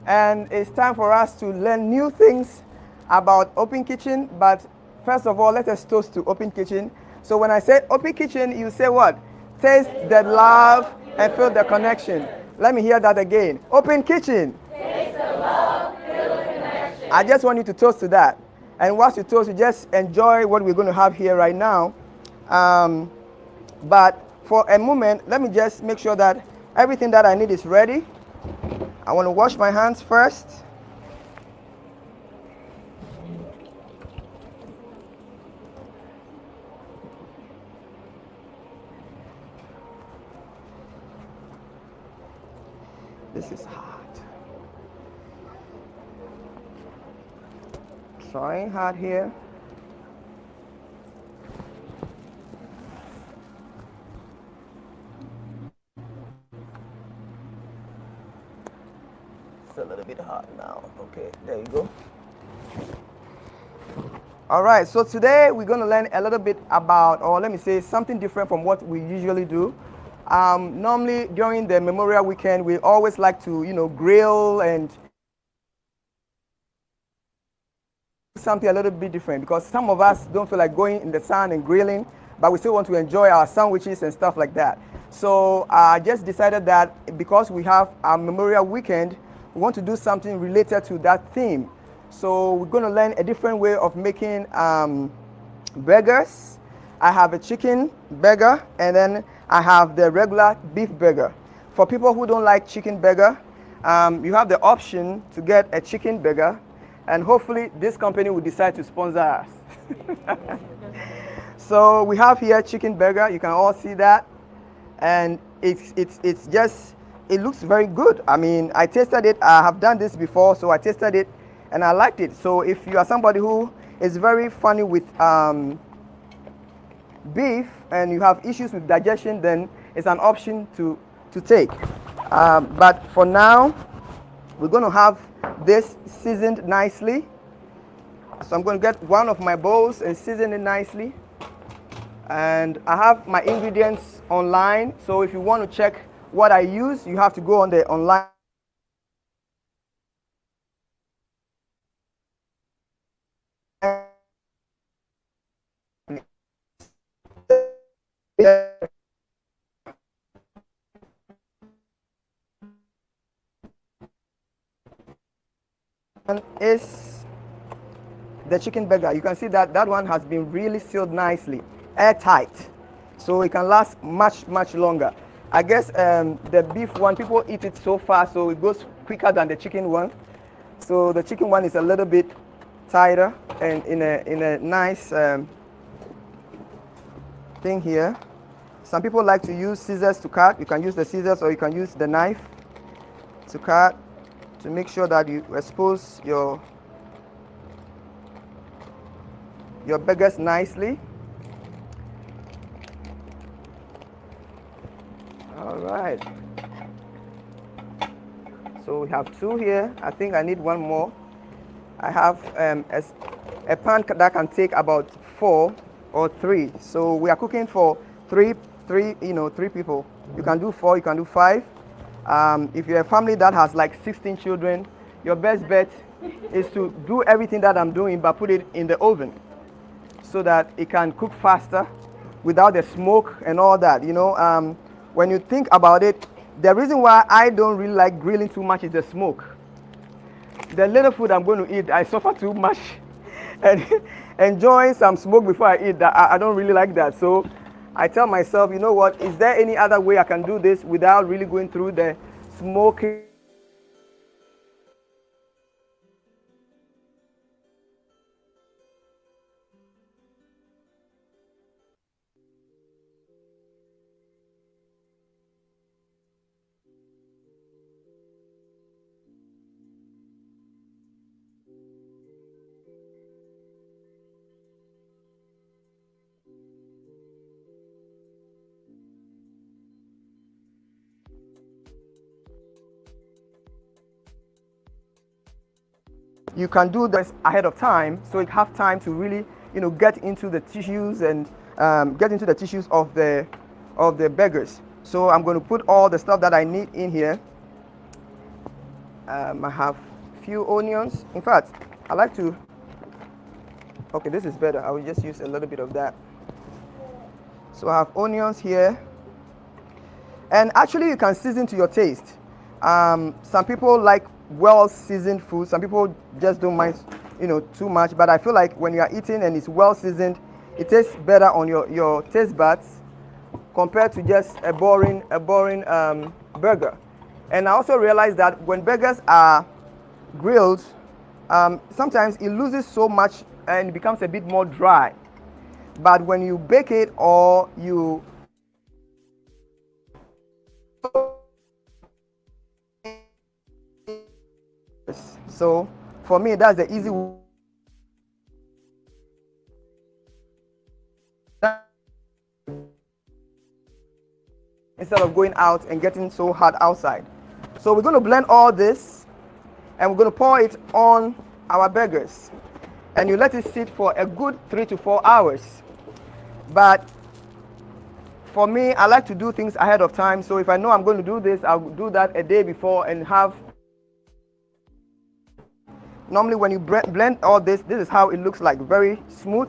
And it's time for us to learn new things about Open Kitchen. But first of all, let us toast to Open Kitchen. So when I say Open Kitchen, you say what? Taste the love and feel the connection. Let me hear that again. Open Kitchen. Taste the love, feel the connection. I just want you to toast to that. And once you toast, you just enjoy what we're going to have here right now. But for a moment, let me just make sure that everything that I need is ready. I want to wash my hands first. This is hot. Trying hard here. It's a little bit hot now. Okay, there you go. All right, so today we're going to learn a little bit about, or let me say, something different from what we usually do. Normally during the Memorial Weekend, we always like to, grill and something a little bit different, because some of us don't feel like going in the sun and grilling, but we still want to enjoy our sandwiches and stuff like that. So I just decided that because we have our Memorial Weekend, we want to do something related to that theme. So we're going to learn a different way of making burgers. I have a chicken burger, and then I have the regular beef burger. For people who don't like chicken burger, you have the option to get a chicken burger, and hopefully this company will decide to sponsor us. So we have here chicken burger. You can all see that, and it's just, it looks very good. I mean, I tasted it. I have done this before, so I tasted it and I liked it. So if you are somebody who is very funny with beef and you have issues with digestion, then it's an option to take. But for now, we're going to have this seasoned nicely. So I'm going to get one of my bowls and season it nicely. And I have my ingredients online. So if you want to check what I use, you have to go on the online. Is the chicken burger. You can see that that one has been really sealed nicely, airtight, so it can last much longer. I guess the beef one, people eat it so fast, so it goes quicker than the chicken one. So the chicken one is a little bit tighter and in a nice thing here. Some people like to use scissors to cut. You can use the scissors or you can use the knife to cut, to make sure that you expose your burgers nicely. All right. So we have two here. I think I need one more. I have a pan that can take about 4 or 3. So we are cooking for three people. You can do 4, you can do 5. If you're a family that has like 16 children, your best bet is to do everything that I'm doing, but put it in the oven so that it can cook faster without the smoke and all that. When you think about it, the reason why I don't really like grilling too much is the smoke. The little food I'm going to eat, I suffer too much, and enjoying some smoke before I eat, that I don't really like that. So I tell myself, you know what, is there any other way I can do this without really going through the smoking? You can do this ahead of time, so you have time to really, get into the tissues and get into the tissues of the burgers. So I'm going to put all the stuff that I need in here. I have few onions. In fact, I like to, okay, this is better. I will just use a little bit of that. So I have onions here. And actually you can season to your taste. Some people like well seasoned food. Some people just don't mind, too much. But I feel like when you are eating and it's well seasoned, it tastes better on your taste buds compared to just a boring burger. And I also realized that when burgers are grilled, sometimes it loses so much and it becomes a bit more dry. But when you bake it or you so for me that's the easy way. Instead of going out and getting so hot outside. So we're going to blend all this and we're going to pour it on our burgers. And you let it sit for a good 3 to 4 hours. But for me, I like to do things ahead of time. So if I know I'm going to do this, I'll do that a day before and have. Normally when you blend all this is how it looks like. Very smooth,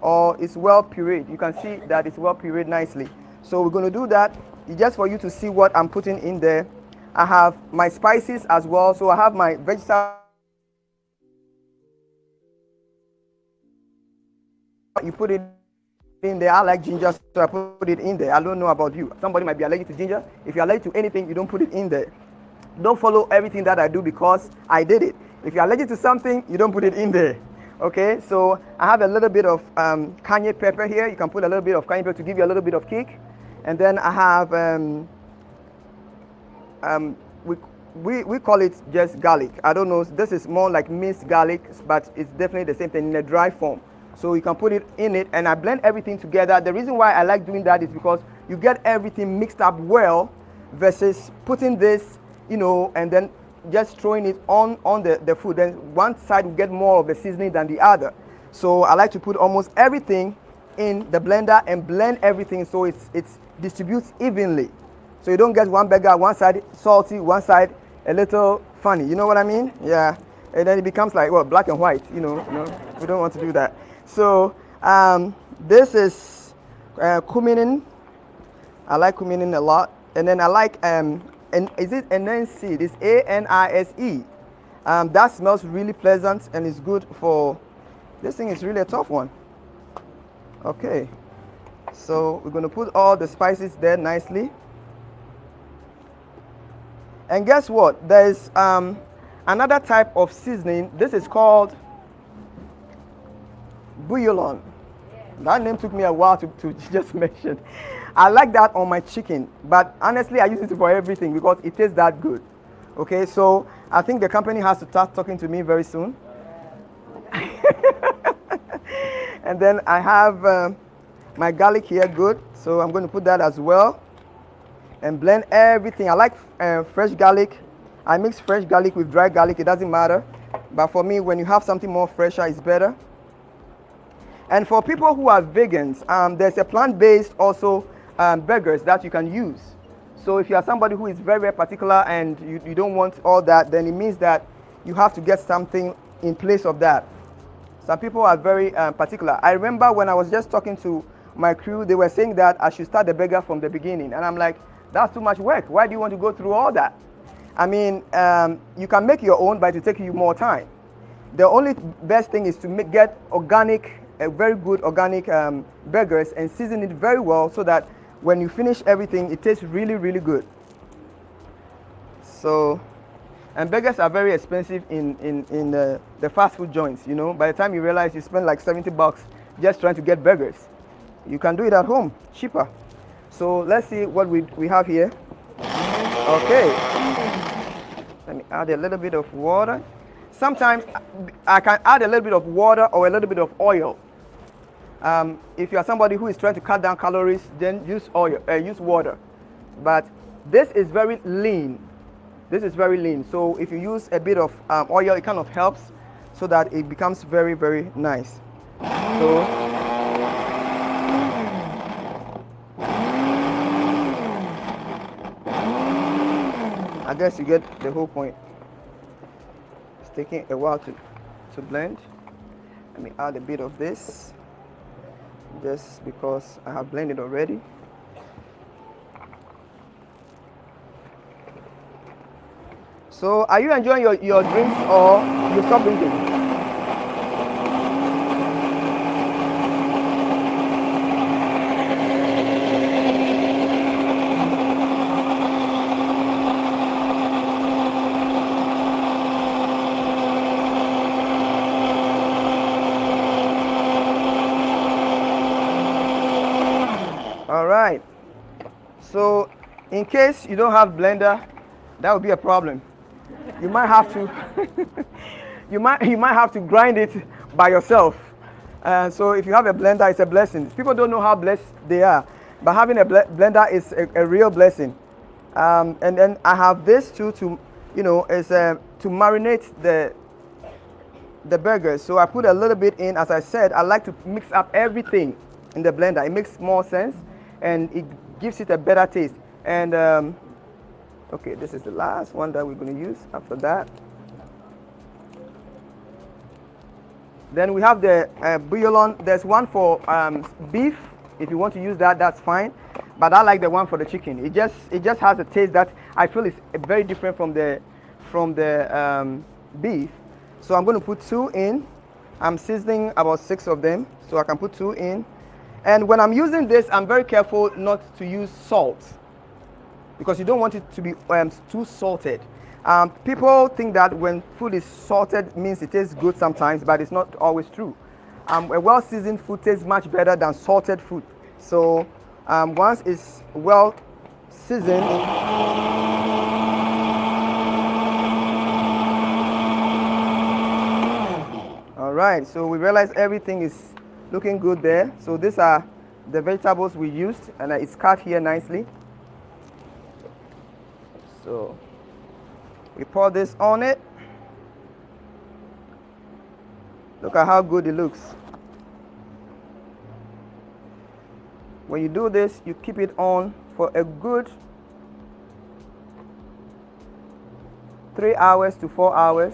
or it's well pureed. You can see that it's well pureed nicely. So we're going to do that just for you to see what I'm putting in there. I have my spices as well. So I have my vegetable. You put it in there. I like ginger, so I put it in there. I don't know about you. Somebody might be allergic to ginger. If you're allergic to anything, you don't put it in there. Don't follow everything that I do because I did it. If you're allergic to something, you don't put it in there. Okay, so I have a little bit of cayenne pepper here. You can put a little bit of cayenne pepper to give you a little bit of kick. And then I have, we call it just garlic. I don't know, this is more like minced garlic, but it's definitely the same thing in a dry form. So you can put it in it, and I blend everything together. The reason why I like doing that is because you get everything mixed up well versus putting this, and then just throwing it on the food. Then one side will get more of the seasoning than the other. So I like to put almost everything in the blender and blend everything so it distributes evenly. So you don't get one burger, one side salty, one side a little funny. You know what I mean? Yeah. And then it becomes like, black and white. We don't want to do that. So this is cumin. I like cumin a lot. And then I like, and is it anise? It's ANISE. That smells really pleasant and it's good for, this thing is really a tough one. Okay. So we're going to put all the spices there nicely. And guess what? There's another type of seasoning. This is called bouillon. That name took me a while to just mention. I like that on my chicken, but honestly I use it for everything because it tastes that good. Okay, so I think the company has to start talking to me very soon. And then I have my garlic here, good. So I'm going to put that as well and blend everything. I like fresh garlic. I mix fresh garlic with dry garlic. It doesn't matter. But for me, when you have something more fresher, it's better. And for people who are vegans, there's a plant-based also burgers that you can use. So if you are somebody who is very, very particular and you don't want all that, then it means that you have to get something in place of that. Some people are very particular. I remember when I was just talking to my crew, they were saying that I should start the burger from the beginning. And I'm like, that's too much work. Why do you want to go through all that? I mean, you can make your own, but it will take you more time. The only best thing is to get organic, very good organic burgers and season it very well so that when you finish everything, it tastes really, really good. So, and burgers are very expensive in the fast food joints, By the time you realize you spend like $70 just trying to get burgers. You can do it at home, cheaper. So let's see what we have here. Okay. Let me add a little bit of water. Sometimes I can add a little bit of water or a little bit of oil. If you are somebody who is trying to cut down calories, then use oil, use water. But this is very lean. This is very lean. So if you use a bit of oil, it kind of helps so that it becomes very, very nice. So I guess you get the whole point. taking a while to blend. Let me add a bit of this, just because I have blended already. So are you enjoying your drinks, or you stop drinking? All right. So in case you don't have blender, that would be a problem. You might have to you might have to grind it by yourself. So if you have a blender, it's a blessing. People don't know how blessed they are, but having a blender is a real blessing. And then I have this too to, is to marinate the burgers. So I put a little bit in. As I said, I like to mix up everything in the blender. It makes more sense, and it gives it a better taste. And okay, this is the last one that we're going to use. After that, then we have the bouillon. There's one for beef. If you want to use that, that's fine. But I like the one for the chicken. It just has a taste that I feel is very different from the beef. So I'm going to put 2 in. I'm seasoning about 6 of them, so I can put 2 in. And when I'm using this, I'm very careful not to use salt, because you don't want it to be too salted. People think that when food is salted means it tastes good sometimes, but it's not always true. A well-seasoned food tastes much better than salted food. So once it's well seasoned, all right, so we realize everything is looking good there. So these are the vegetables we used, and it's cut here nicely. So we pour this on it. Look at how good it looks. When you do this, you keep it on for a good 3 hours to 4 hours.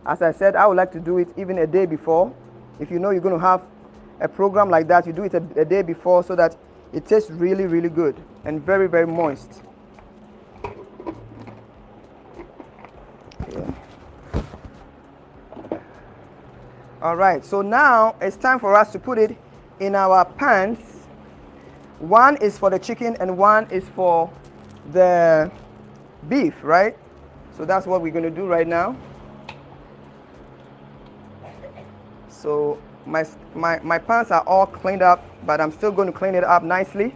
As I said, I would like to do it even a day before. If you know you're going to have a program like that, you do it a day before, so that it tastes really, really good and very, very moist. Yeah. All right, so now it's time for us to put it in our pans. One is for the chicken and one is for the beef, right? So that's what we're going to do right now. So my pans are all cleaned up, but I'm still going to clean it up nicely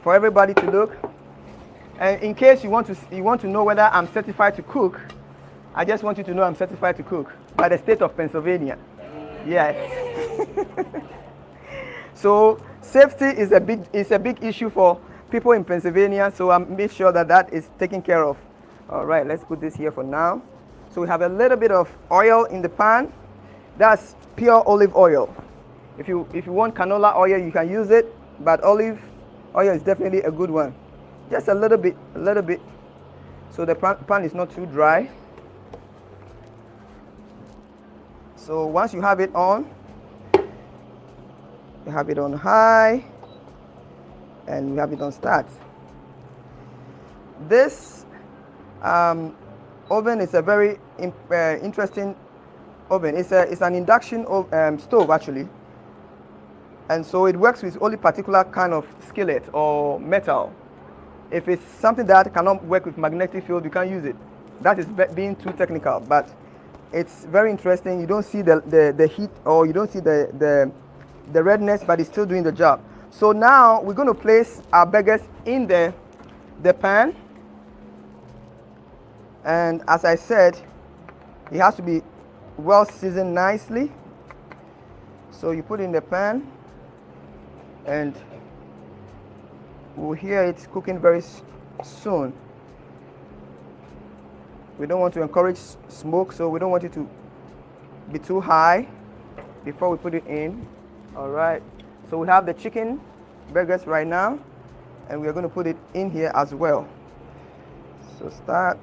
for everybody to look. And in case you want to know whether I'm certified to cook, I just want you to know I'm certified to cook by the state of Pennsylvania. Yes. So safety is a big issue for people in Pennsylvania, so I make sure that is taken care of. All right, let's put this here for now. So we have a little bit of oil in the pan. That's pure olive oil. If you want canola oil, you can use it, but olive oil is definitely a good one. Just a little bit, so the pan is not too dry. So once you have it on, you have it on high, and we have it on start. This oven is a very interesting oven. It's an induction stove actually, and so it works with only particular kind of skillet or metal. If it's something that cannot work with magnetic field, you can't use it. That is being too technical, but it's very interesting. You don't see the heat, or you don't see the redness, but it's still doing the job. So now we're going to place our burgers in the pan, and as I said, it has to be well seasoned nicely. So you put it in the pan, and we'll hear it cooking very soon. We don't want to encourage smoke, so we don't want it to be too high before we put it in. All right, so we have the chicken burgers right now, and we are going to put it in here as well. So start.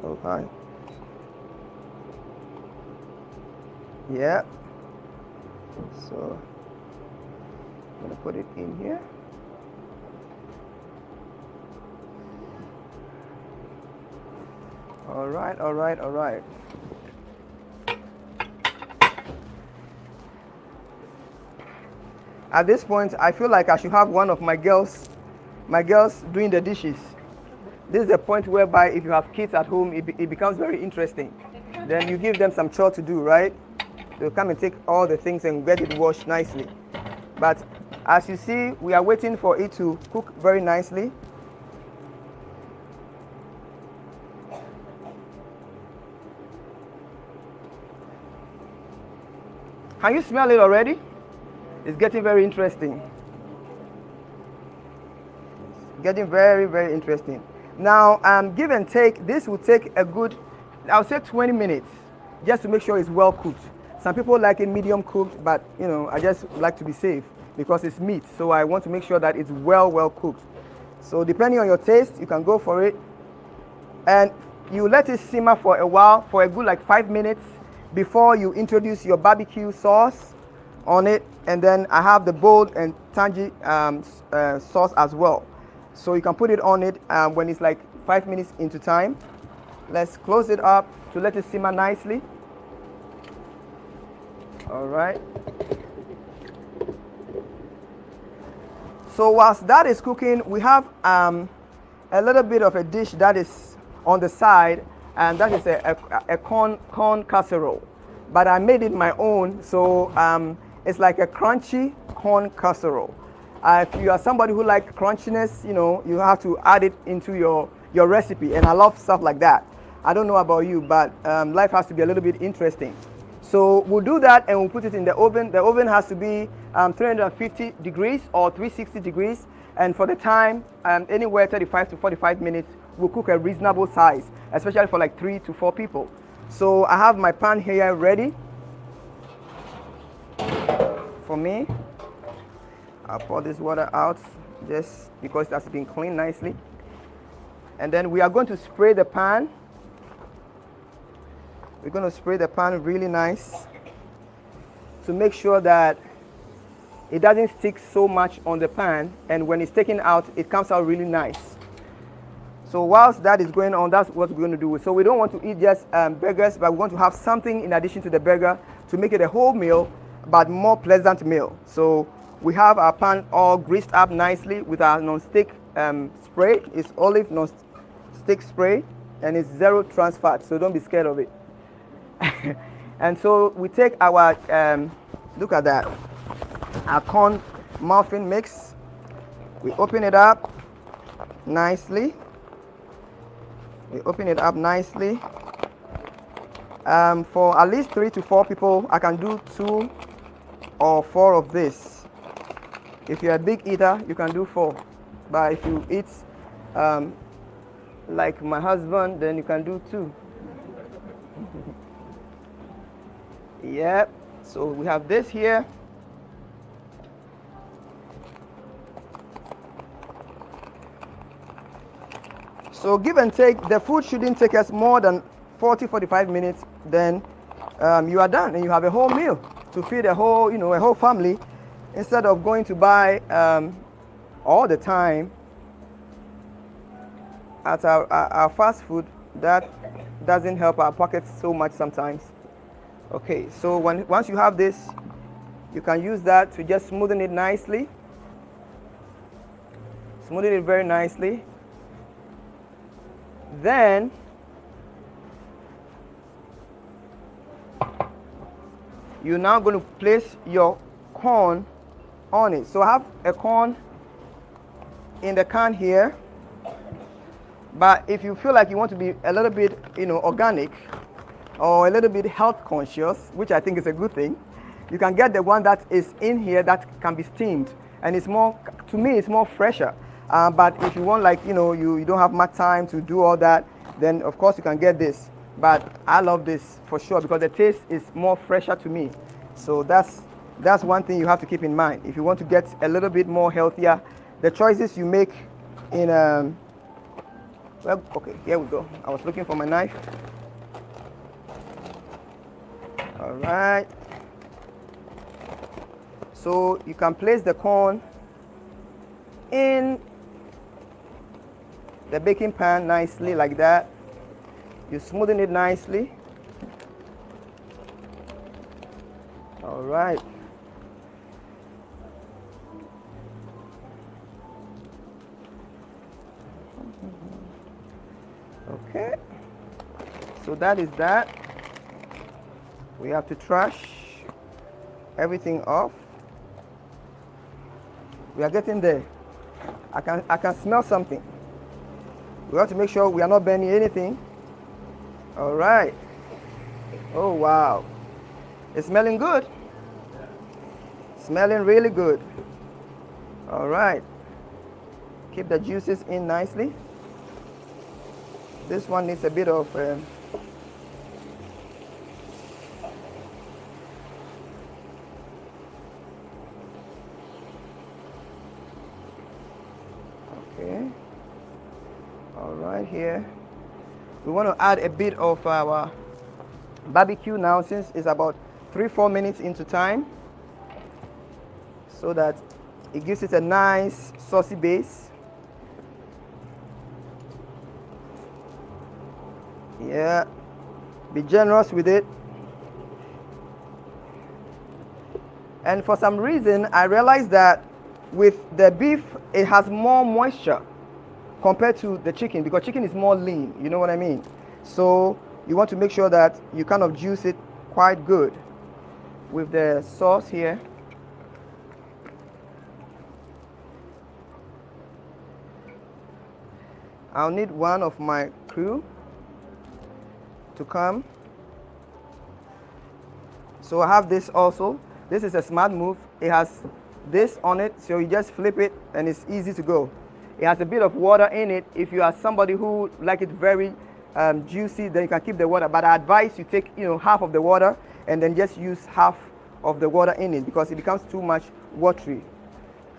Okay. Yeah. So I'm gonna put it in here. All right, all right, all right. At this point, I feel like I should have one of my girls doing the dishes. This is the point whereby if you have kids at home, it becomes very interesting. Then you give them some chore to do, right? They'll come and take all the things and get it washed nicely. But as you see, we are waiting for it to cook very nicely. Can you smell it already? It's getting very interesting. It's getting very, very interesting. Now, give and take, this will take a good, I'll say 20 minutes, just to make sure it's well cooked. Some people like it medium cooked, but I just like to be safe because it's meat. So I want to make sure that it's well cooked. So depending on your taste, you can go for it. And you let it simmer for a while, for a good like 5 minutes, before you introduce your barbecue sauce on it. And then I have the bold and tangy sauce as well. So you can put it on it when it's like 5 minutes into time. Let's close it up to let it simmer nicely. All right. So whilst that is cooking, we have a little bit of a dish that is on the side, and that is a corn casserole. But I made it my own, so it's like a crunchy corn casserole. If you are somebody who likes crunchiness, you have to add it into your recipe, and I love stuff like that. I don't know about you, but life has to be a little bit interesting. So we'll do that and we'll put it in the oven. The oven has to be 350 degrees or 360 degrees. And for the time, anywhere 35 to 45 minutes, we'll cook a reasonable size, especially for like 3 to 4 people. So I have my pan here ready for me. I'll pour this water out just because it has been cleaned nicely. And then we are going to spray the pan. We're going to spray the pan really nice to make sure that it doesn't stick so much on the pan, and when it's taken out, it comes out really nice. So whilst that is going on, that's what we're going to do. So we don't want to eat just burgers, but we want to have something in addition to the burger to make it a whole meal, but more pleasant meal. So we have our pan all greased up nicely with our non-stick spray. It's olive non-stick spray, and it's 0 trans fat, so don't be scared of it. And so we take our, look at that, our corn muffin mix. We open it up nicely. For at least 3 to 4 people, I can do 2 or 4 of this. If you're a big eater, you can do 4. But if you eat like my husband, then you can do 2. Yep. So we have this here. So give and take, the food shouldn't take us more than 40-45 minutes. Then you are done and you have a whole meal to feed a whole family, instead of going to buy all the time at our fast food. That doesn't help our pockets so much sometimes. Okay, so once you have this, you can use that to just smoothen it nicely. Smoothen it very nicely. Then you're now going to place your corn on it. So I have a corn in the can here. But if you feel like you want to be a little bit, organic, or a little bit health conscious, which I think is a good thing, you can get the one that is in here that can be steamed, and it's more, to me, it's more fresher. But if you want, like, you don't have much time to do all that, then of course you can get this. But I love this for sure because the taste is more fresher to me. So that's one thing you have to keep in mind. If you want to get a little bit more healthier, the choices you make in, well, okay, here we go. I was looking for my knife. All right. So you can place the corn in the baking pan nicely like that. You smoothen it nicely. All right. Okay. So that is that. We have to trash everything off. We are getting there. I can smell something. We have to make sure we are not burning anything. All right. Oh wow. It's smelling good. Smelling really good. All right. Keep the juices in nicely. This one needs a bit of okay. All right, here. We want to add a bit of our barbecue now, since it's about 3-4 minutes into time, so that it gives it a nice saucy base. Yeah, be generous with it. And for some reason, I realized that with the beef, it has more moisture compared to the chicken, because chicken is more lean, you know what I mean? So you want to make sure that you kind of juice it quite good with the sauce here. I'll need one of my crew to come. So I have this also. This is a smart move. It has this on it, so you just flip it and it's easy to go. It has a bit of water in it. If you are somebody who like it very juicy, then you can keep the water. But I advise you take half of the water and then just use half of the water in it, because it becomes too much watery.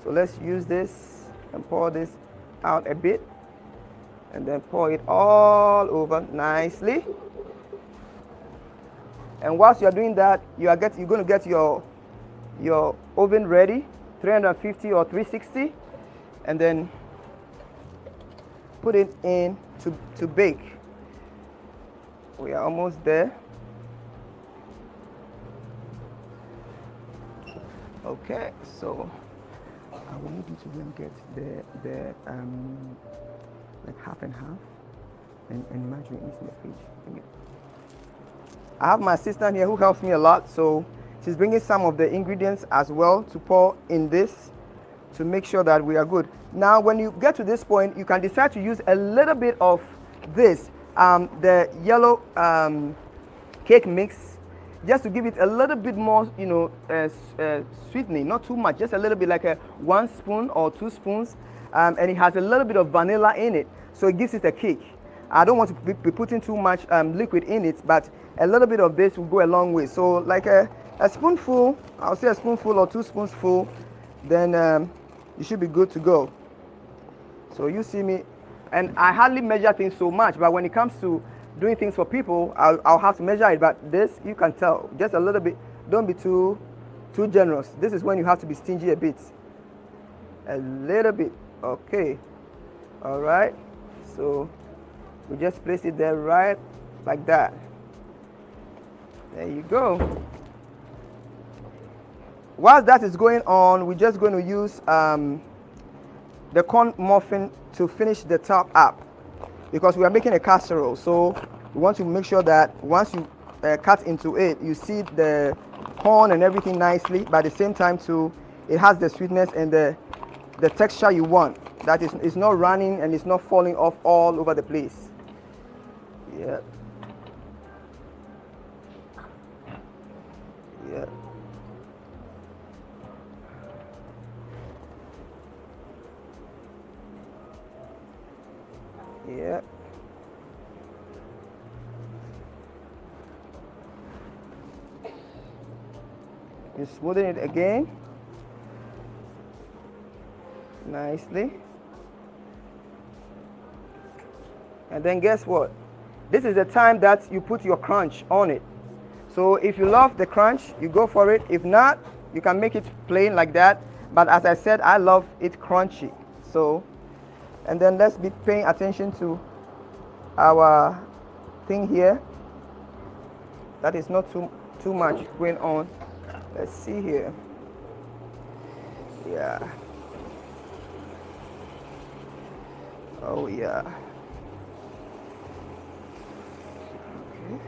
So let's use this and pour this out a bit, and then pour it all over nicely. And whilst you're doing that, you're going to get your oven ready, 350 or 360, and then put it in to bake. We are almost there. Okay, so I will need you to go and get the like half and half, and margarine is in the fridge. I have my assistant here who helps me a lot, so she's bringing some of the ingredients as well to pour in this to make sure that we are good. Now, when you get to this point, you can decide to use a little bit of this, the yellow cake mix, just to give it a little bit more, sweetening, not too much, just a little bit, like a 1 spoon or 2 spoons, and it has a little bit of vanilla in it, so it gives it a kick. I don't want to be putting too much liquid in it, but a little bit of this will go a long way. So like a spoonful, I'll say a spoonful or 2 spoonsful, then you should be good to go. So you see me, and I hardly measure things so much, but when it comes to doing things for people, I'll have to measure it. But this, you can tell, just a little bit. Don't be too generous. This is when you have to be stingy a bit. A little bit, okay. All right, so we just place it there right like that. There you go. While that is going on, we're just going to use the corn muffin to finish the top up, because we are making a casserole. So we want to make sure that once you cut into it, you see the corn and everything nicely, but at the same time too, it has the sweetness and the texture you want. That is, it's not running and it's not falling off all over the place. Yeah. Yeah. Yeah. You smoothen it again nicely. And then guess what? This is the time that you put your crunch on it. So if you love the crunch, you go for it. If not, you can make it plain like that. But as I said, I love it crunchy. So, and then let's be paying attention to our thing here. That is not too much going on. Let's see here. Yeah. Oh yeah. Okay.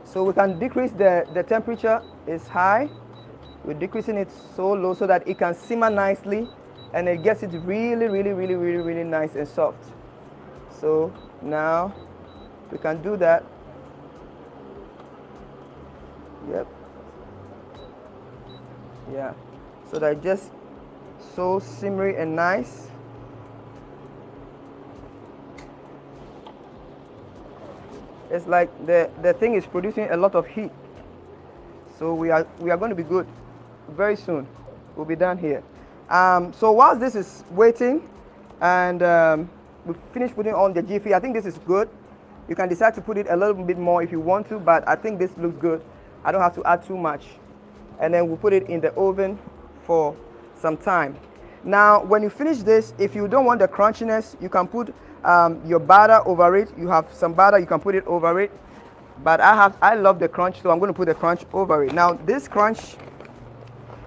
So we can decrease the temperature is high. We're decreasing it so low so that it can simmer nicely and it gets it really nice and soft. So now we can do that. Yep. Yeah. So that just so simmery and nice. It's like the thing is producing a lot of heat. So we are going to be good. Very soon we'll be done here. So whilst this is waiting and we finish putting on the jiffy, I think this is good. You can decide to put it a little bit more if you want to, but I think this looks good. I don't have to add too much. And then we'll put it in the oven for some time. Now when you finish this, if you don't want the crunchiness, you can put your batter over it. You have some batter, you can put it over it. But I love the crunch, so I'm going to put the crunch over it. Now this crunch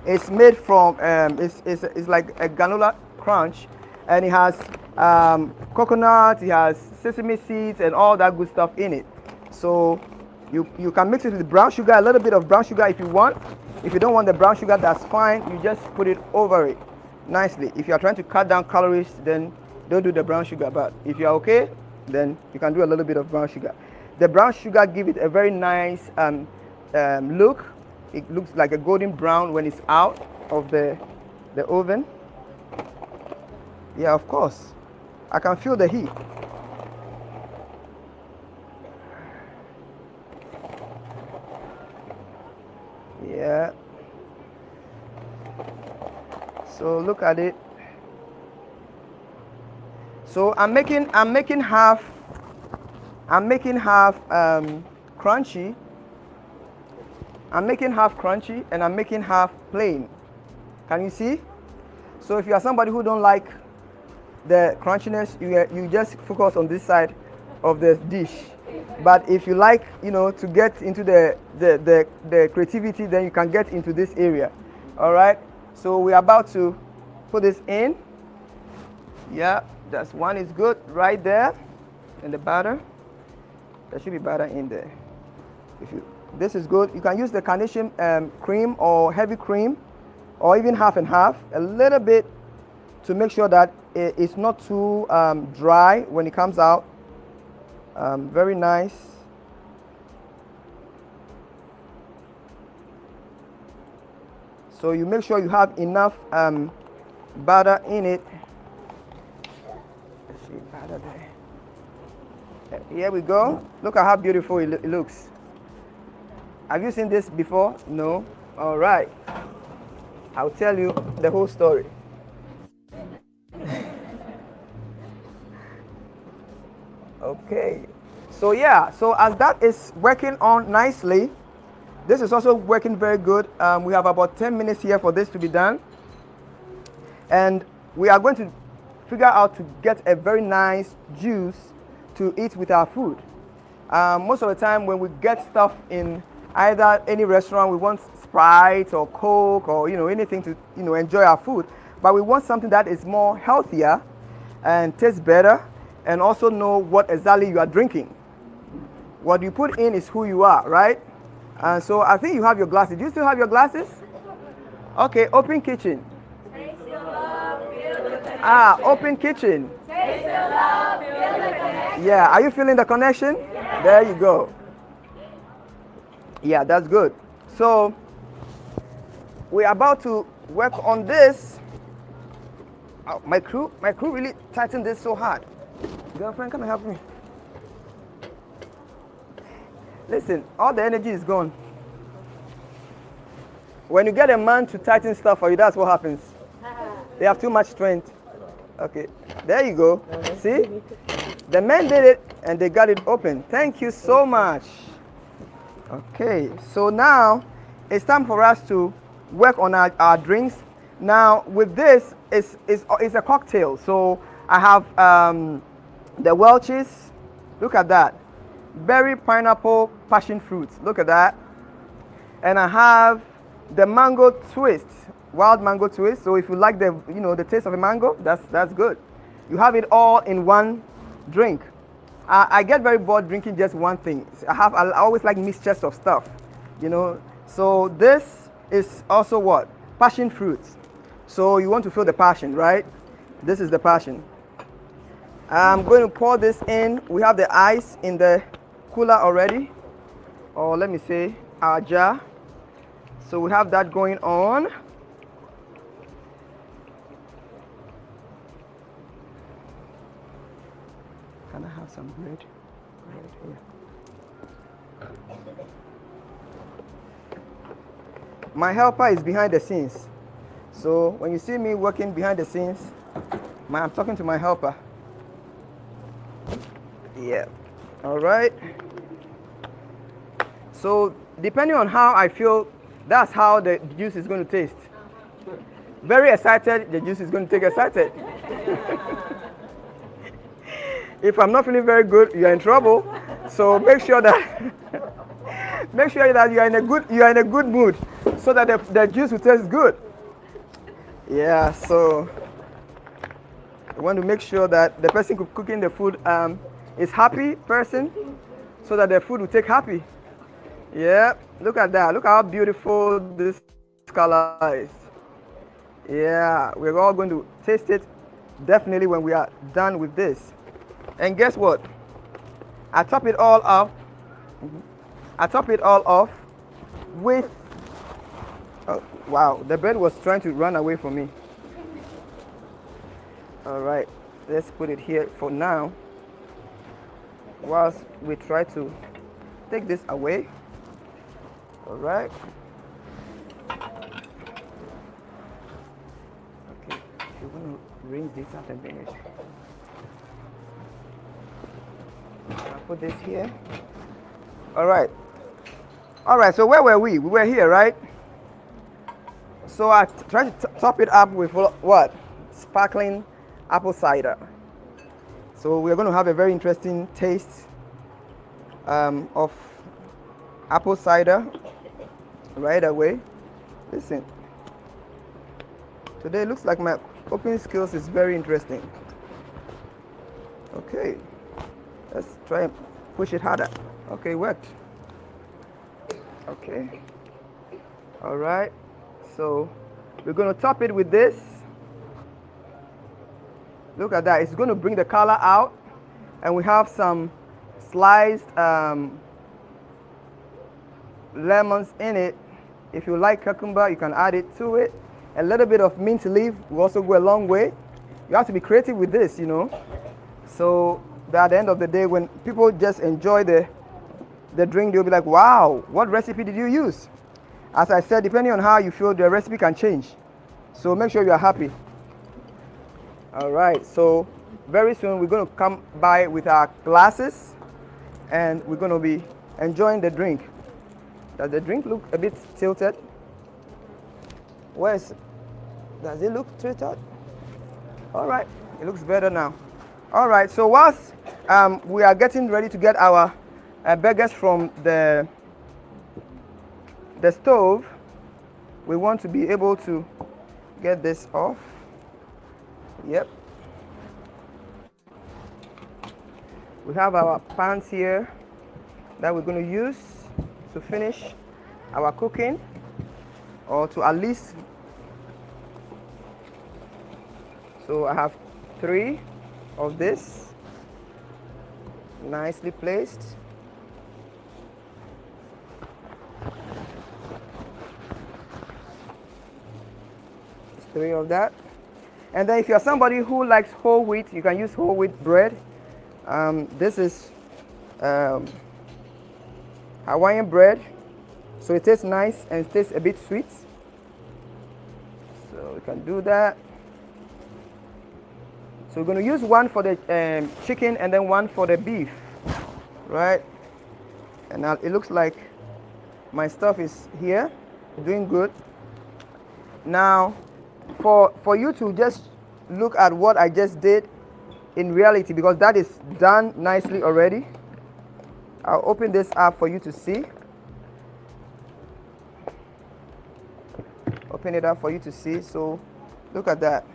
is made from it's like a granola crunch, and it has coconut, it has sesame seeds and all that good stuff in it. So you can mix it with brown sugar, a little bit of brown sugar if you want. If you don't want the brown sugar, that's fine. You just put it over it nicely. If you are trying to cut down calories, then don't do the brown sugar. But if you're okay, then you can do a little bit of brown sugar. The brown sugar gives it a very nice look. It looks like a golden brown when it's out of the oven. Yeah, of course. I can feel the heat. Yeah. So look at it. So I'm making half crunchy. I'm making half crunchy and I'm making half plain. Can you see? So if you are somebody who don't like the crunchiness, you just focus on this side of the dish. But if you like, to get into the creativity, then you can get into this area. All right. So we're about to put this in. Yeah, that's one is good right there. And the batter. There should be batter in there. This is good. You can use the carnation cream or heavy cream, or even half and half, a little bit, to make sure that it's not too dry when it comes out. Very nice. So you make sure you have enough batter in it. Let's see, batter there. Here we go. Look at how beautiful it looks. Have you seen this before? No? All right. I'll tell you the whole story. Okay. So yeah, so as that is working on nicely, this is also working very good. We have about 10 minutes here for this to be done. And we are going to figure out to get a very nice juice to eat with our food. Most of the time when we get stuff in either any restaurant, we want Sprite or Coke or anything to enjoy our food, but we want something that is more healthier and tastes better, and also know what exactly you are drinking. What you put in is who you are, right? And so I think you have your glasses. Do you still have your glasses? Okay, open kitchen. Taste the love, feel the connection. Open kitchen. Taste the love, feel the connection. Yeah, are you feeling the connection? Yeah. There you go. Yeah, that's good. So we're about to work on this. Oh, my crew really tightened this so hard. Girlfriend, come and help me. Listen, all the energy is gone. When you get a man to tighten stuff for you, that's what happens. They have too much strength. Okay, there you go. See? The men did it and they got it open. Thank you so much. Okay, so now it's time for us to work on our drinks. Now with this, it's a cocktail. So I have the Welch's. Look at that. Berry, pineapple, passion fruit. Look at that. And I have the mango twist, wild mango twist. So if you like the taste of a mango, that's good. You have it all in one drink. I get very bored drinking just one thing. I always like mixtures of stuff, So this is also what? Passion fruit. So you want to feel the passion, right? This is the passion. I'm going to pour this in. We have the ice in the cooler already, or let me say our jar. So we have that going on. Can I have some bread? Bread here. My helper is behind the scenes. So when you see me working behind the scenes, I'm talking to my helper. Yeah. All right. So depending on how I feel, that's how the juice is going to taste. Very excited, the juice is going to take excited. If I'm not feeling very good, you're in trouble. So make sure that you are in a good mood, so that the juice will taste good. Yeah. So I want to make sure that the person cooking the food is happy person, so that the food will take happy. Yeah. Look at that. Look how beautiful this color is. Yeah. We're all going to taste it definitely when we are done with this. And guess what? I top it all off with, oh, wow, the bird was trying to run away from me. All right, let's put it here for now whilst we try to take this away. All right. Okay, we're going to rinse this out and bring it. I'll put this here. All right. All right, so where were we? We were here, right? So I tried to top it up with what? Sparkling apple cider. So we're going to have a very interesting taste of apple cider right away. Listen. Today looks like my cooking skills is very interesting. Okay. Let's try and push it harder. Okay, worked. Okay. All right. So we're going to top it with this. Look at that. It's going to bring the color out. And we have some sliced lemons in it. If you like cucumber, you can add it to it. A little bit of mint leaf will also go a long way. You have to be creative with this, So at the end of the day, when people just enjoy the drink, they'll be like, wow, what recipe did you use? As I said, depending on how you feel, the recipe can change. So make sure you are happy. All right, so very soon we're going to come by with our glasses and we're going to be enjoying the drink. Does the drink look a bit tilted? Does it look tilted? All right, it looks better now. All right, so whilst we are getting ready to get our burgers from the stove, we want to be able to get this off. Yep. We have our pans here that we're going to use to finish our cooking, or to at least, so I have 3 of this nicely placed. There's 3 of that. And then if you're somebody who likes whole wheat, you can use whole wheat bread. This is Hawaiian bread, so it tastes nice and it tastes a bit sweet. So we can do that. So we're going to use one for the chicken and then one for the beef, right? And now it looks like my stuff is here, doing good. Now, for you to just look at what I just did in reality, because that is done nicely already, I'll open this up for you to see. Open it up for you to see. So look at that.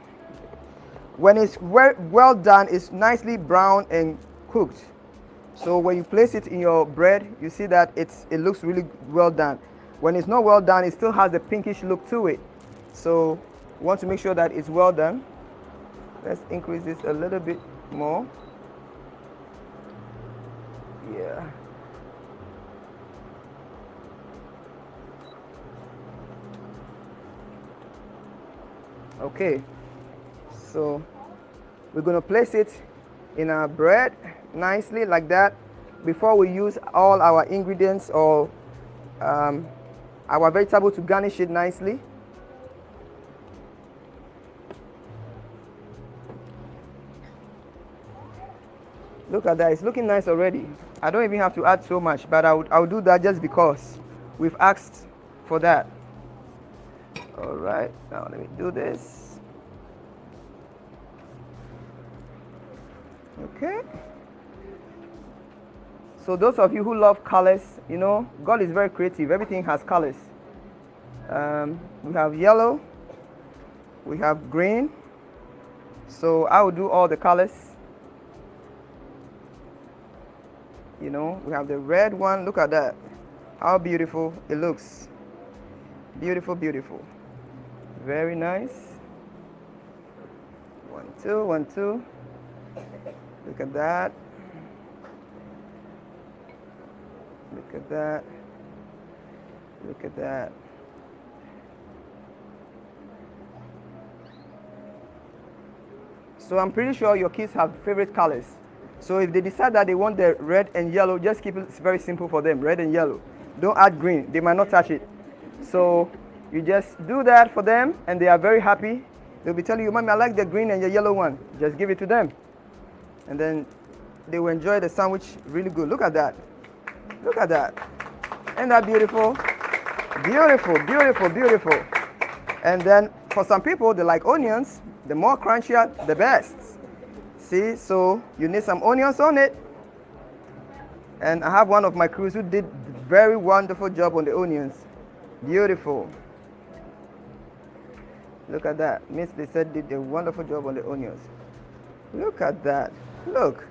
When it's well done, it's nicely brown and cooked. So when you place it in your bread, you see that it looks really well done. When it's not well done, it still has a pinkish look to it. So you want to make sure that it's well done. Let's increase this a little bit more. Yeah. Okay. So we're going to place it in our bread nicely like that before we use all our ingredients or our vegetable to garnish it nicely. Look at that, it's looking nice already. I don't even have to add so much, but I'll do that just because we've asked for that. All right, now let me do this. Okay. So those of you who love colors, you know, God is very creative. Everything has colors. We have yellow. We have green. So I will do all the colors. You know, we have the red one. Look at that. How beautiful it looks. Beautiful, beautiful. Very nice. 1, 2, 1, 2. Look at that. Look at that. Look at that. So I'm pretty sure your kids have favorite colors. So if they decide that they want the red and yellow, just keep it very simple for them, red and yellow. Don't add green, they might not touch it. So you just do that for them and they are very happy. They'll be telling you, Mommy, I like the green and the yellow one. Just give it to them. And then they will enjoy the sandwich really good. Look at that. Look at that. Isn't that beautiful? Beautiful, beautiful, beautiful. And then for some people, they like onions. The more crunchier, the best. See, so you need some onions on it. And I have one of my crews who did a very wonderful job on the onions. Beautiful. Look at that. Miss, they said did a wonderful job on the onions. Look at that. Look.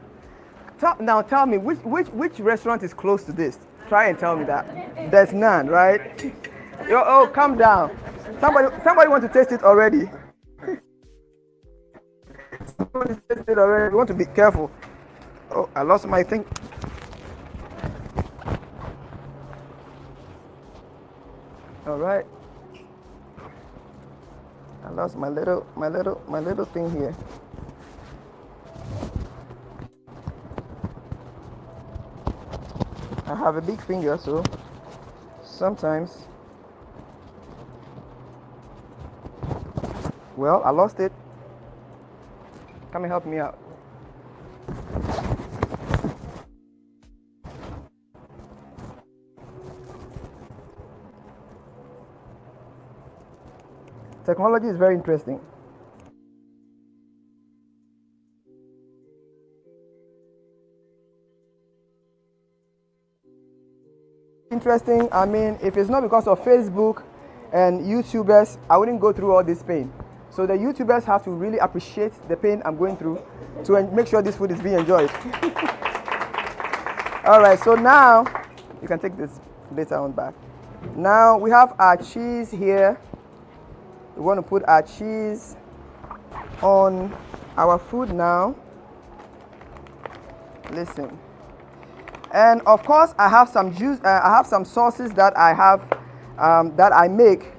Now tell me, which restaurant is close to this? Try and tell me that. There's none, right? Oh, calm down. Somebody want to taste it already. Somebody tasted it already. You want to be careful. Oh, I lost my thing. All right. I lost my little thing here. I have a big finger, so sometimes, well, I lost it. Come and help me out. Technology is very interesting. Interesting, I mean, if it's not because of Facebook and YouTubers, I wouldn't go through all this pain. So the YouTubers have to really appreciate the pain I'm going through to make sure this food is being enjoyed. All right, so now you can take this later on back. Now we have our cheese here. We want to put our cheese on our food now. Listen. And of course, I have some juice. I have some sauces that I have that I make.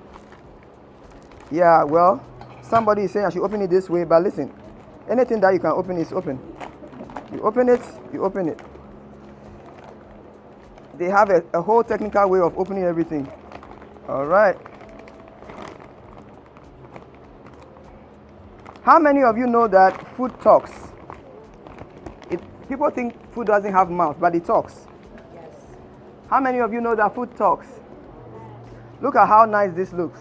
Yeah, well, somebody is saying I should open it this way, but listen, anything that you can open is open. You open it, you open it. They have a whole technical way of opening everything. All right. How many of you know that food talks? People think food doesn't have mouth, but it talks. Yes. How many of you know that food talks? Look at how nice this looks.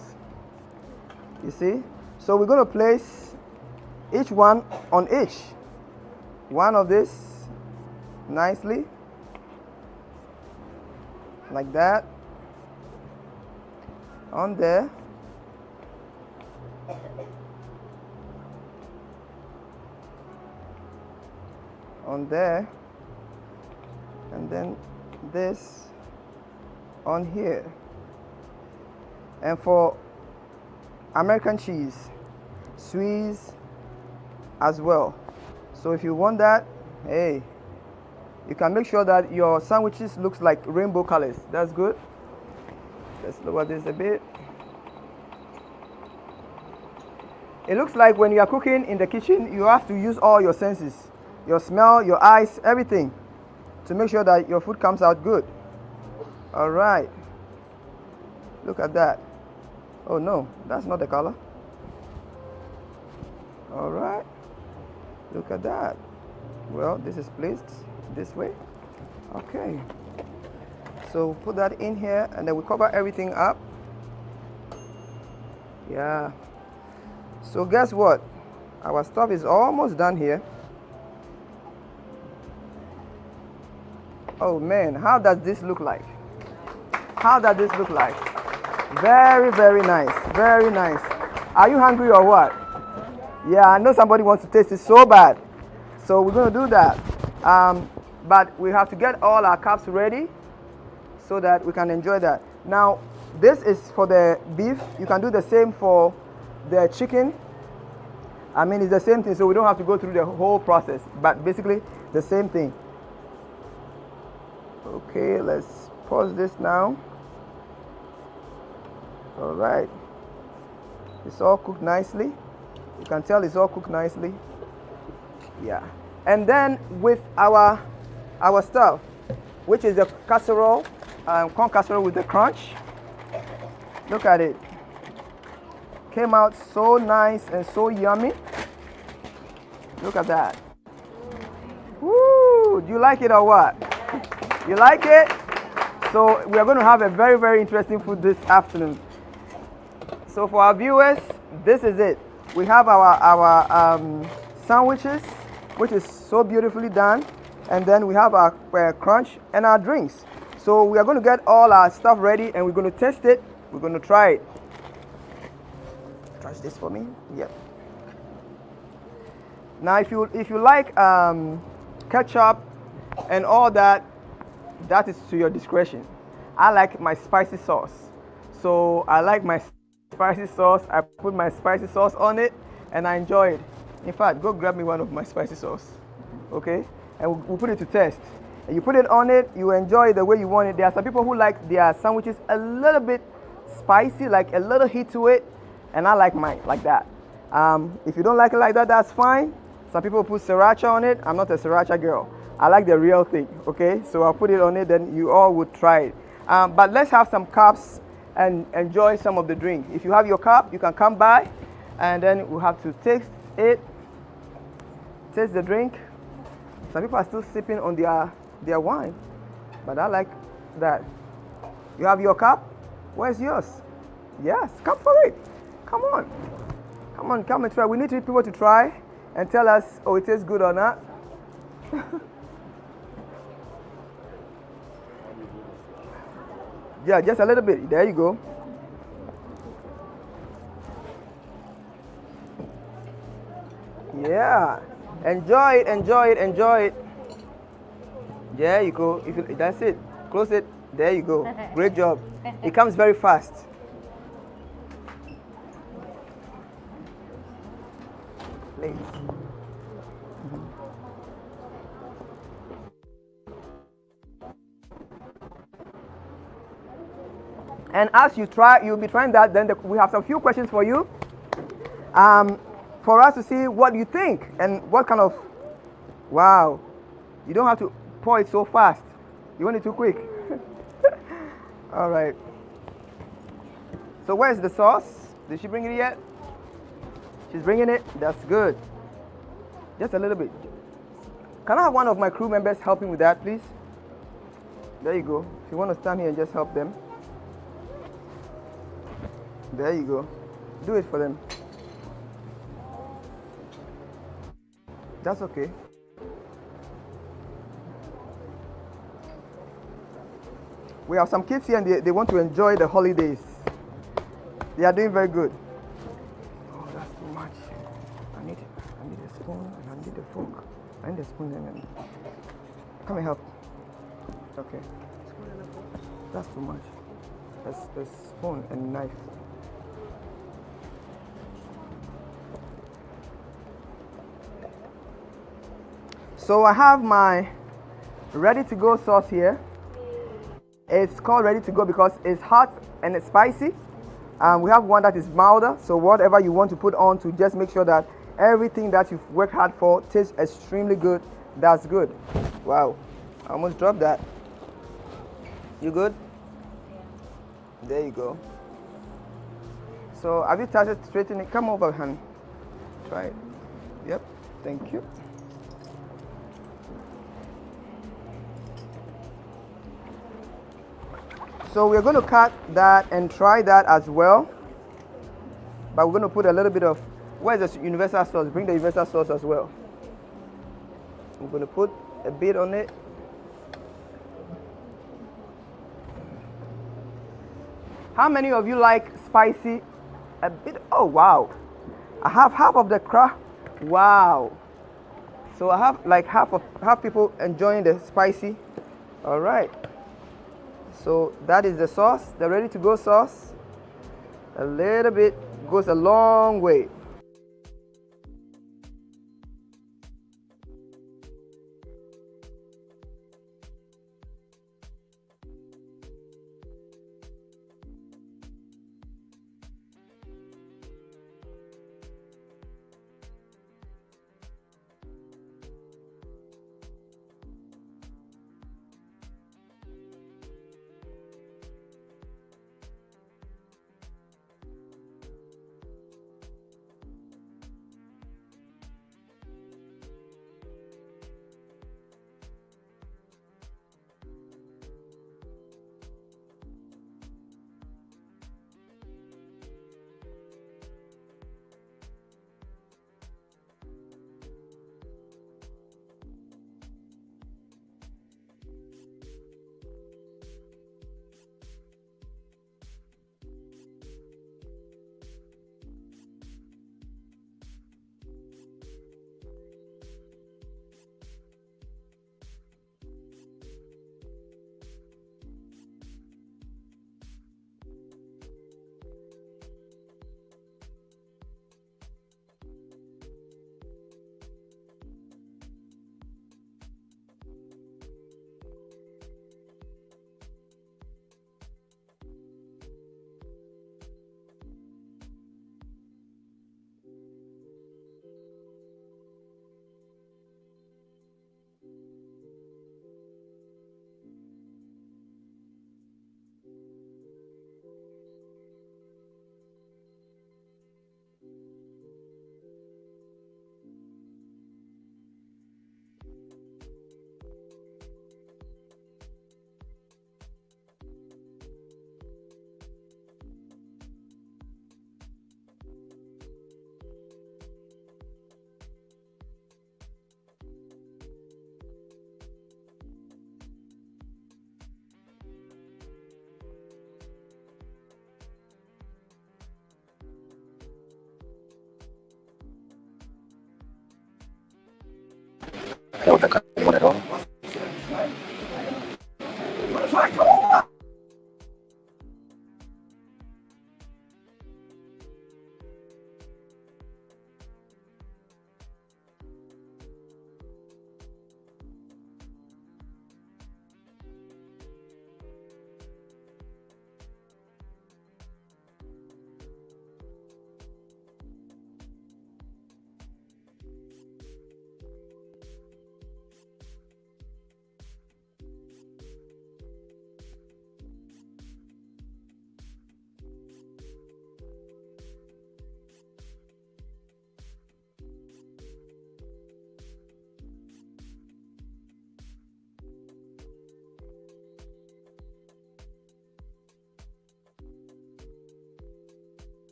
You see? So we're going to place each one on each. One of this nicely. Like that. On there. On there. And then this on here. And for American cheese, Swiss as well. So if you want that, hey, you can make sure that your sandwiches looks like rainbow colors. That's good. Let's lower this a bit. It looks like when you are cooking in the kitchen, you have to use all your senses, your smell, your eyes, everything, to make sure that your food comes out good. All right. Look at that. Oh no, that's not the color. All right. Look at that. Well, this is placed this way. Okay. So put that in here and then we cover everything up. Yeah. So guess what? Our stuff is almost done here. Oh man, how does this look like? How does this look like? Very, very nice. Very nice. Are you hungry or what? Yeah, I know somebody wants to taste it so bad. So we're going to do that. But we have to get all our cups ready so that we can enjoy that. Now, this is for the beef. You can do the same for the chicken. I mean, it's the same thing, so we don't have to go through the whole process. But basically, the same thing. Okay, let's pause this now. All right. It's all cooked nicely. You can tell it's all cooked nicely. Yeah. And then with our stuff, which is the casserole, corn casserole with the crunch. Look at it. Came out so nice and so yummy. Look at that. Woo! Do you like it or what? You like it? So we are going to have a very, very interesting food this afternoon. So for our viewers, this is it. We have our sandwiches, which is so beautifully done. And then we have our crunch and our drinks. So we are going to get all our stuff ready and we're going to test it. We're going to try it. Touch this for me. Yep. Now, if you like ketchup and all that, that is to your discretion. I like my spicy sauce. So I like my spicy sauce. I put my spicy sauce on it and I enjoy it. In fact, go grab me one of my spicy sauce. Okay? And we'll put it to test. And you put it on it, you enjoy it the way you want it. There are some people who like their sandwiches a little bit spicy, like a little heat to it. And I like mine like that. If you don't like it like that, that's fine. Some people put sriracha on it. I'm not a sriracha girl. I like the real thing, okay? So I'll put it on it, then you all would try it. But let's have some cups and enjoy some of the drink. If you have your cup, you can come by, and then we'll have to taste it. Taste the drink. Some people are still sipping on their wine, but I like that. You have your cup? Where's yours? Yes, come for it. Come on. Come on, come and try. We need people to try and tell us, oh, it tastes good or not. Yeah, just a little bit. There you go. Yeah. Enjoy it, enjoy it, enjoy it. There you go. That's it. Close it. There you go. Great job. It comes very fast. Please. And as you try, you'll be trying that, then we have some few questions for you. For us to see what you think and what kind of, wow. You don't have to pour it so fast. You want it too quick. All right. So where's the sauce? Did she bring it yet? She's bringing it. That's good. Just a little bit. Can I have one of my crew members helping with that, please? There you go. If you want to stand here and just help them. There you go. Do it for them. That's okay. We have some kids here and they want to enjoy the holidays. They are doing very good. Oh, that's too much. I need a spoon and I need a fork. I need a spoon and come and help. Okay. That's too much. A spoon and knife. So I have my ready to go sauce here. It's called ready to go because it's hot and it's spicy. And we have one that is milder. So whatever you want to put on to just make sure that everything that you've worked hard for tastes extremely good. That's good. Wow. I almost dropped that. You good? There you go. So have you touched it, straighten it? Come over, honey. Try it. Yep. Thank you. So we're going to cut that and try that as well. But we're going to put a little bit of, where's the universal sauce? Bring the universal sauce as well. I'm going to put a bit on it. How many of you like spicy? A bit, oh wow. I have half of the crab. Wow. So I have like half people enjoying the spicy. All right. So that is the sauce, the ready to go sauce. A little bit goes a long way.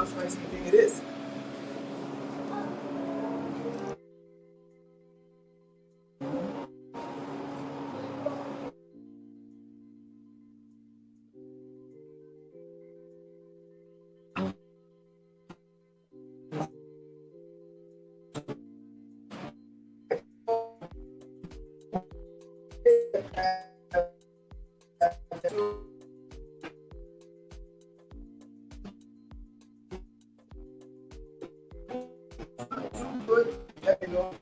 spicy you think it is? Let me know.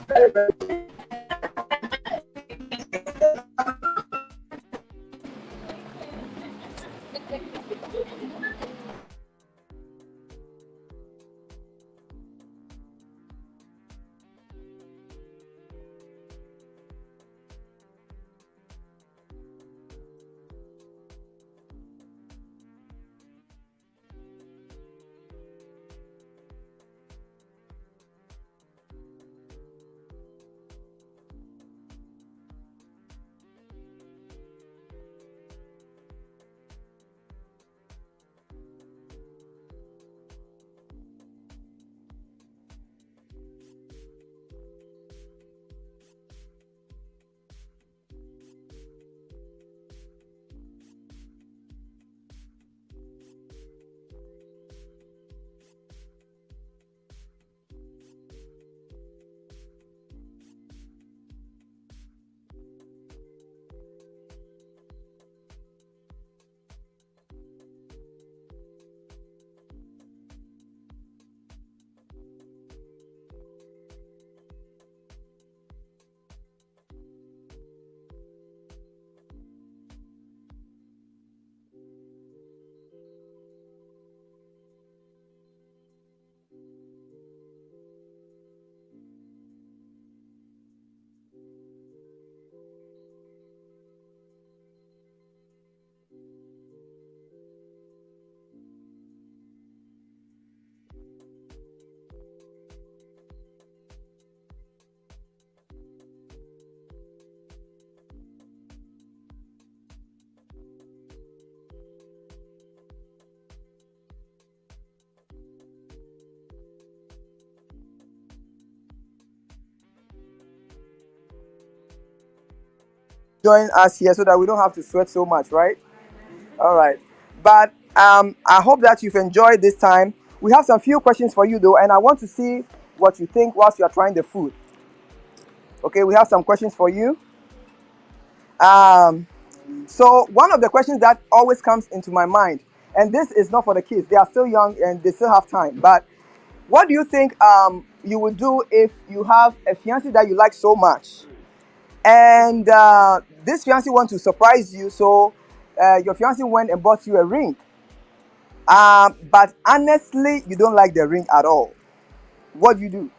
Very, very join us here so that we don't have to sweat so much, right? All right. But I hope that you've enjoyed this time. We have some few questions for you though, and I want to see what you think whilst you are trying the food. Okay, we have some questions for you. So one of the questions that always comes into my mind, and this is not for the kids, they are still young and they still have time, but what do you think you would do if you have a fiancé that you like so much, and this fiancé wants to surprise you, so your fiancé went and bought you a ring, but honestly you don't like the ring at all? What do you do?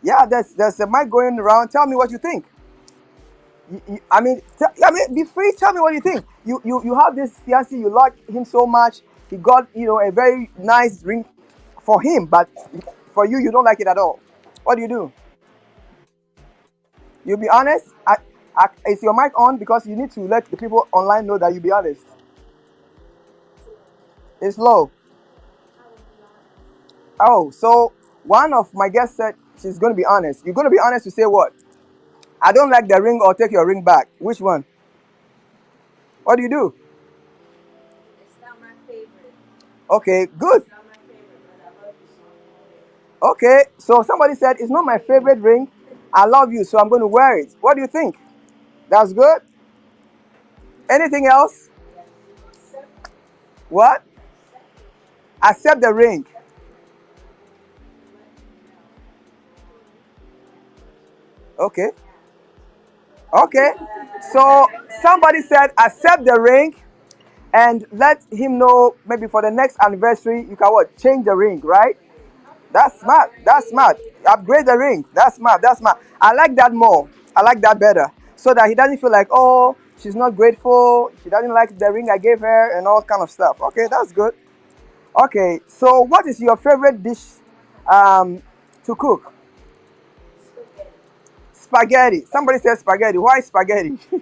Yeah, there's a mic going around. Tell me what you think. Be free. Tell me what you think. You have this fiancé, you like him so much. He got a very nice ring for him, but for you, you don't like it at all. What do you do? You be honest. Is your mic on? Because you need to let the people online know that you be honest. It's low. Oh, so one of my guests said she's going to be honest. You're going to be honest to say what? I don't like the ring, or take your ring back. Which one? What do you do? It's not my favorite. Okay, good. It's not my favorite, but I love you so. Okay, so somebody said it's not my favorite ring. I love you, so I'm going to wear it. What do you think? That's good. Anything else? What? Accept the ring. Okay. Okay. So somebody said accept the ring and let him know maybe for the next anniversary you can what? Change the ring, right? That's smart. That's smart. Upgrade the ring. That's smart. That's smart. I like that more. I like that better. So that he doesn't feel like, oh, she's not grateful. She doesn't like the ring I gave her and all kind of stuff. Okay, that's good. Okay, so what is your favorite dish to cook? Spaghetti. Somebody says spaghetti. Why spaghetti? I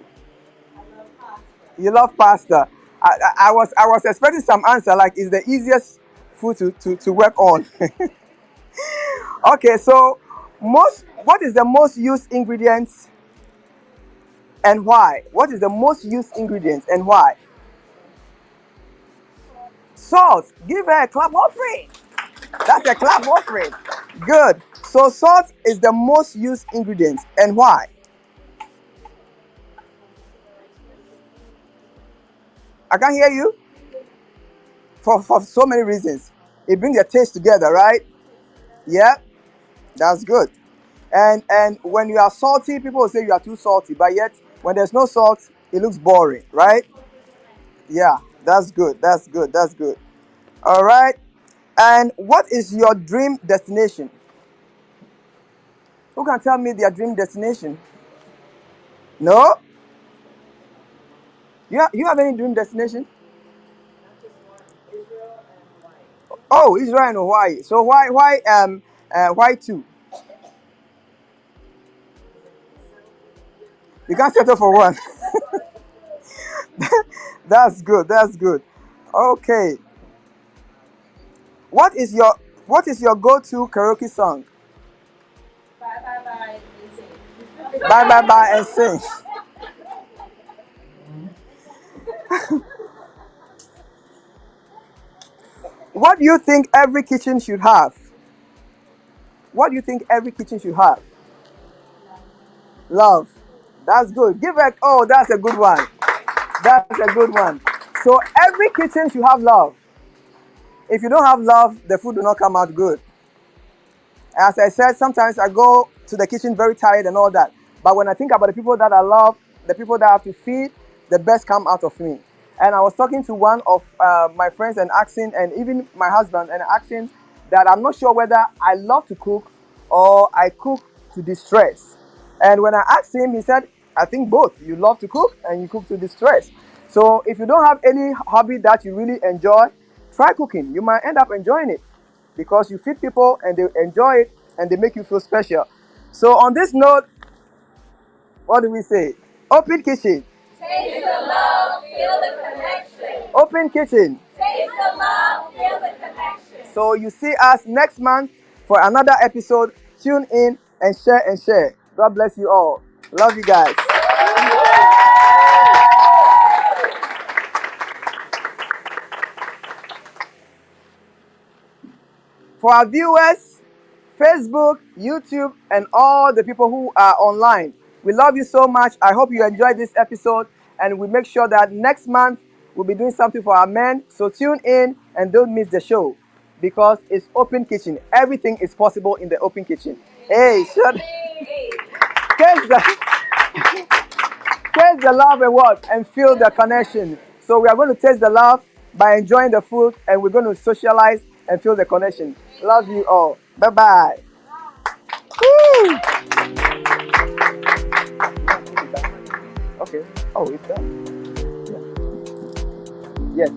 love pasta. You love pasta. I was expecting some answer like is the easiest food to work on. Okay, so what is the most used ingredients and why? What is the most used ingredients and why? Salt. Give her a clap offering. That's a clap offering. Good. So salt is the most used ingredient and why? I can't hear you. For so many reasons. It brings the taste together, right? Yeah, that's good. And when you are salty, people will say you are too salty, but yet when there's no salt, it looks boring, right? Yeah, that's good. That's good. That's good. All right. And what is your dream destination? Who can tell me their dream destination? No? You have any dream destination? Oh, Israel and Hawaii. So why two? You can't settle for one. That's good. That's good. Okay. What is your go-to karaoke song? Bye, bye, bye. Bye bye bye and sing. What do you think every kitchen should have? What do you think every kitchen should have? Love. That's good. Give it. Oh, that's a good one. That's a good one. So every kitchen should have love. If you don't have love, the food will not come out good. As I said, sometimes I go to the kitchen very tired and all that. But when I think about the people that I love, the people that I have to feed, the best come out of me. And I was talking to one of my friends and asking, and even my husband, and asking that I'm not sure whether I love to cook or I cook to distress. And when I asked him, he said, I think both. You love to cook and you cook to distress. So if you don't have any hobby that you really enjoy, try cooking. You might end up enjoying it because you feed people and they enjoy it and they make you feel special. So on this note, what do we say? Open kitchen. Taste the love, feel the connection. Open kitchen. Taste the love, feel the connection. So you see us next month for another episode. Tune in and share and share. God bless you all. Love you guys. For our viewers, Facebook, YouTube, and all the people who are online, we love you so much. I hope you enjoyed this episode, and we make sure that next month we'll be doing something for our men. So tune in and don't miss the show because it's open kitchen. Everything is possible in the open kitchen. Hey, shut. Taste the love and what? And feel the connection. So we are going to taste the love by enjoying the food, and we're going to socialize and feel the connection. Love you all. Bye-bye. Woo! Okay. Oh, it's done. Yeah. Yes.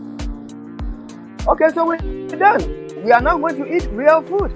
Okay, so we're done. We are now going to eat real food.